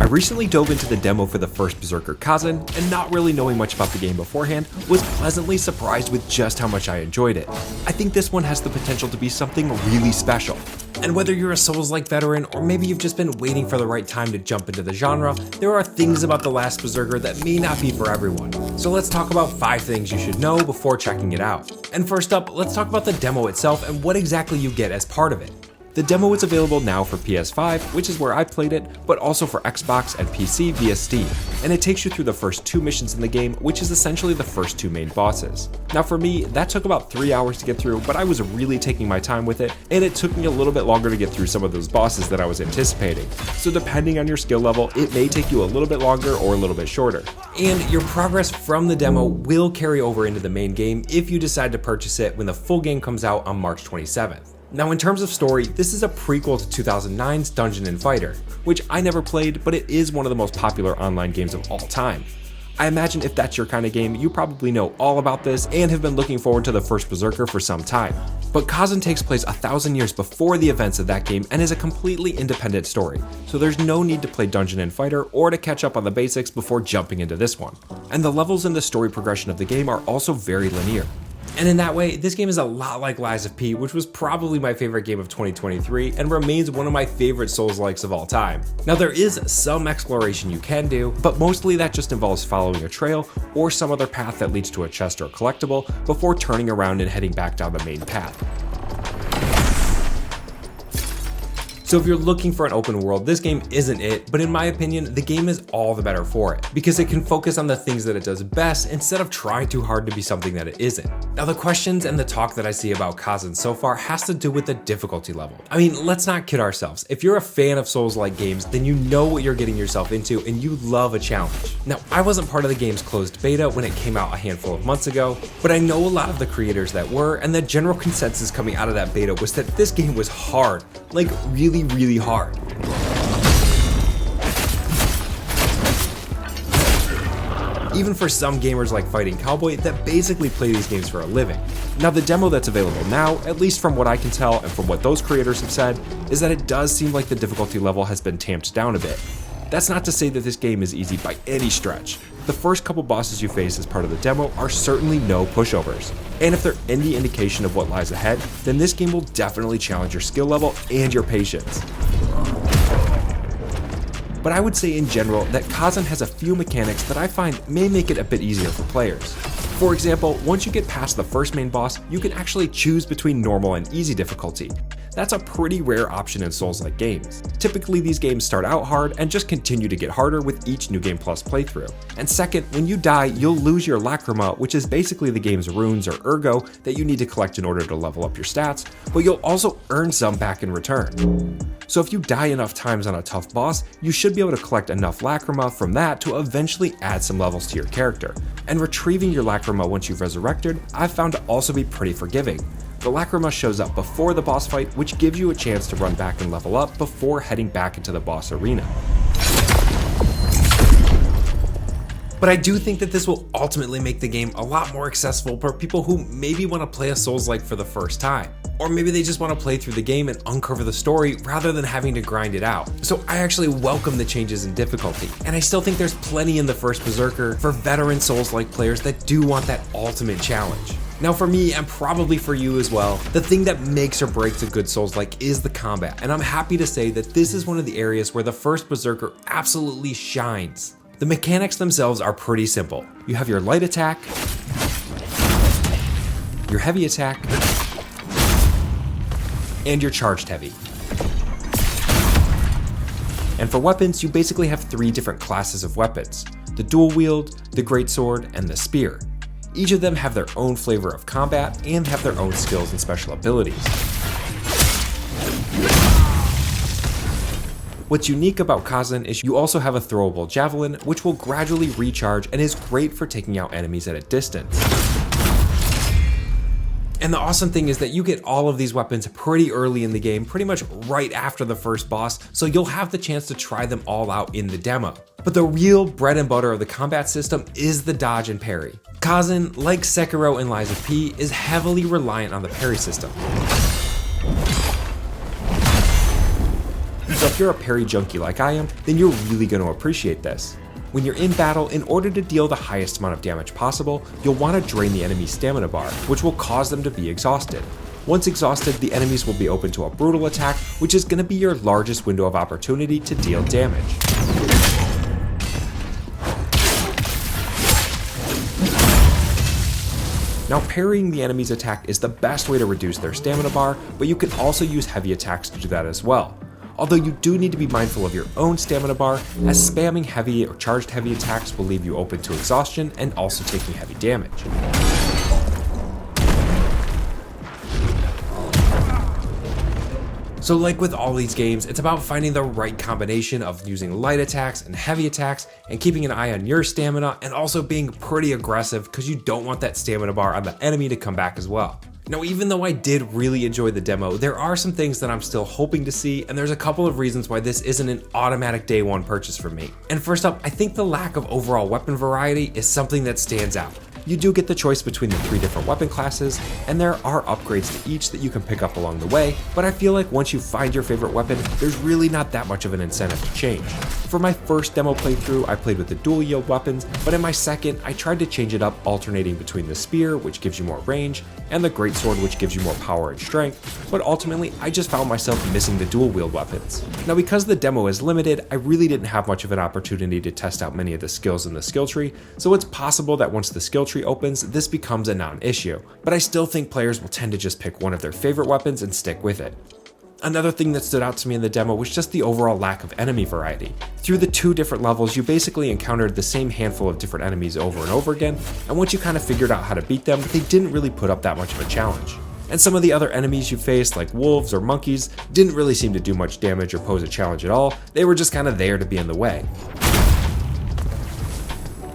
I recently dove into the demo for the First Berserker Khazan, and not really knowing much about the game beforehand, was pleasantly surprised with just how much I enjoyed it. I think this one has the potential to be something really special. And whether you're a Souls-like veteran, or maybe you've just been waiting for the right time to jump into the genre, there are things about The Last Berserker that may not be for everyone. So let's talk about 5 things you should know before checking it out. And first up, let's talk about the demo itself and what exactly you get as part of it. The demo is available now for PS5, which is where I played it, but also for Xbox and PC via Steam, and it takes you through the first 2 missions in the game, which is essentially the first 2 main bosses. Now for me, that took about 3 hours to get through, but I was really taking my time with it, and it took me a little bit longer to get through some of those bosses than I was anticipating. So depending on your skill level, it may take you a little bit longer or a little bit shorter. And your progress from the demo will carry over into the main game if you decide to purchase it when the full game comes out on March 27th. Now in terms of story, this is a prequel to 2009's Dungeon & Fighter, which I never played, but it is one of the most popular online games of all time. I imagine if that's your kind of game, you probably know all about this and have been looking forward to the First Berserker for some time. But Khazan takes place 1,000 years before the events of that game and is a completely independent story, so there's no need to play Dungeon & Fighter or to catch up on the basics before jumping into this one. And the levels and the story progression of the game are also very linear. And in that way, this game is a lot like Lies of P, which was probably my favorite game of 2023 and remains one of my favorite Souls-likes of all time. Now there is some exploration you can do, but mostly that just involves following a trail or some other path that leads to a chest or a collectible before turning around and heading back down the main path. So if you're looking for an open world, this game isn't it, but in my opinion, the game is all the better for it, because it can focus on the things that it does best instead of trying too hard to be something that it isn't. Now the questions and the talk that I see about Khazan so far has to do with the difficulty level. I mean, let's not kid ourselves. If you're a fan of Souls-like games, then you know what you're getting yourself into and you love a challenge. Now, I wasn't part of the game's closed beta when it came out a handful of months ago, but I know a lot of the creators that were, and the general consensus coming out of that beta was that this game was hard, like really hard. Even for some gamers like Fighting Cowboy that basically play these games for a living. Now the demo that's available now, at least from what I can tell and from what those creators have said, is that it does seem like the difficulty level has been tamped down a bit. That's not to say that this game is easy by any stretch. The first couple bosses you face as part of the demo are certainly no pushovers. And if they're any indication of what lies ahead, then this game will definitely challenge your skill level and your patience. But I would say in general that Khazan has a few mechanics that I find may make it a bit easier for players. For example, once you get past the first main boss, you can actually choose between normal and easy difficulty. That's a pretty rare option in Souls-like games. Typically these games start out hard and just continue to get harder with each New Game Plus playthrough. And second, when you die, you'll lose your Lacrima, which is basically the game's runes or ergo that you need to collect in order to level up your stats, but you'll also earn some back in return. So if you die enough times on a tough boss, you should be able to collect enough Lacrima from that to eventually add some levels to your character. And retrieving your Lacrima once you've resurrected, I've found to also be pretty forgiving. The Lacrima shows up before the boss fight, which gives you a chance to run back and level up before heading back into the boss arena. But I do think that this will ultimately make the game a lot more accessible for people who maybe want to play a Souls-like for the first time. Or maybe they just want to play through the game and uncover the story rather than having to grind it out. So I actually welcome the changes in difficulty, and I still think there's plenty in the First Berserker for veteran Souls-like players that do want that ultimate challenge. Now for me, and probably for you as well, the thing that makes or breaks a good Souls-like is the combat, and I'm happy to say that this is one of the areas where the First Berserker absolutely shines. The mechanics themselves are pretty simple. You have your light attack, your heavy attack, and your charged heavy. And for weapons, you basically have 3 different classes of weapons: the dual wield, the greatsword, and the spear. Each of them have their own flavor of combat and have their own skills and special abilities. What's unique about Khazan is you also have a throwable javelin, which will gradually recharge and is great for taking out enemies at a distance. And the awesome thing is that you get all of these weapons pretty early in the game, pretty much right after the first boss, so you'll have the chance to try them all out in the demo. But the real bread and butter of the combat system is the dodge and parry. Khazan, like Sekiro and Lies of P, is heavily reliant on the parry system. The if you're a parry junkie like I am, then you're really going to appreciate this. When you're in battle, in order to deal the highest amount of damage possible, you'll want to drain the enemy's stamina bar, which will cause them to be exhausted. Once exhausted, the enemies will be open to a brutal attack, which is going to be your largest window of opportunity to deal damage. Now, parrying the enemy's attack is the best way to reduce their stamina bar, but you can also use heavy attacks to do that as well. Although you do need to be mindful of your own stamina bar, as spamming heavy or charged heavy attacks will leave you open to exhaustion and also taking heavy damage. So like with all these games, it's about finding the right combination of using light attacks and heavy attacks and keeping an eye on your stamina and also being pretty aggressive because you don't want that stamina bar on the enemy to come back as well. Now, even though I did really enjoy the demo, there are some things that I'm still hoping to see, and there's a couple of reasons why this isn't an automatic day one purchase for me. And first up, I think the lack of overall weapon variety is something that stands out. You do get the choice between the 3 different weapon classes, and there are upgrades to each that you can pick up along the way, but I feel like once you find your favorite weapon, there's really not that much of an incentive to change. For my first demo playthrough, I played with the dual yield weapons, but in my second, I tried to change it up, alternating between the spear, which gives you more range, and the greatsword, which gives you more power and strength, but ultimately, I just found myself missing the dual wield weapons. Now, because the demo is limited, I really didn't have much of an opportunity to test out many of the skills in the skill tree, so it's possible that once the skill tree opens, this becomes a non-issue, but I still think players will tend to just pick one of their favorite weapons and stick with it. Another thing that stood out to me in the demo was just the overall lack of enemy variety. Through the 2 different levels, you basically encountered the same handful of different enemies over and over again, and once you kind of figured out how to beat them, they didn't really put up that much of a challenge. And some of the other enemies you faced, like wolves or monkeys, didn't really seem to do much damage or pose a challenge at all. They were just kind of there to be in the way.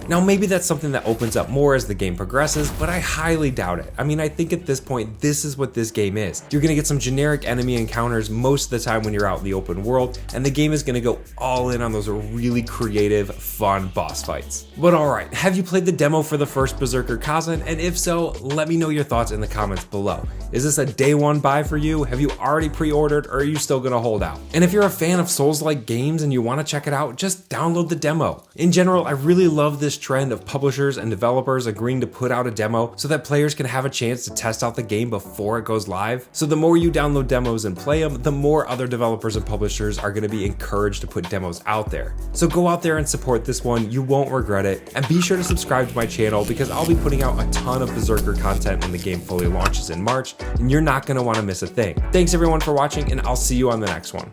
Now, maybe that's something that opens up more as the game progresses, but I highly doubt it. I mean, I think at this point, this is what this game is. You're gonna get some generic enemy encounters most of the time when you're out in the open world, and the game is gonna go all in on those really creative, fun boss fights. But alright, have you played the demo for the First Berserker Khazan? And if so, let me know your thoughts in the comments below. Is this a day one buy for you? Have you already pre-ordered, or are you still gonna hold out? And if you're a fan of Souls-like games and you wanna check it out, just download the demo. In general, I really love this trend of publishers and developers agreeing to put out a demo so that players can have a chance to test out the game before it goes live. So the more you download demos and play them, the more other developers and publishers are going to be encouraged to put demos out there. So go out there and support this one, you won't regret it, and be sure to subscribe to my channel because I'll be putting out a ton of Berserker content when the game fully launches in March, and you're not going to want to miss a thing. Thanks everyone for watching, and I'll see you on the next one.